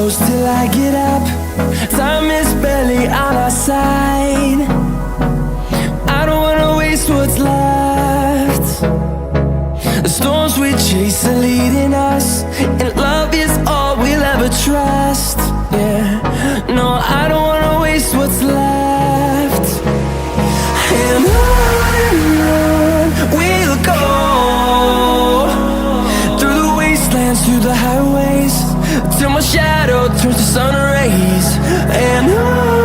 close till I get up. Time is barely on our side. I don't wanna waste what's left. The storms we chase are leading us, and love is all we'll ever trust. Yeah, no, I don't wanna waste what's left. And on we'll go, through the wastelands, through the highways, till my shadow turns to sun rays. And on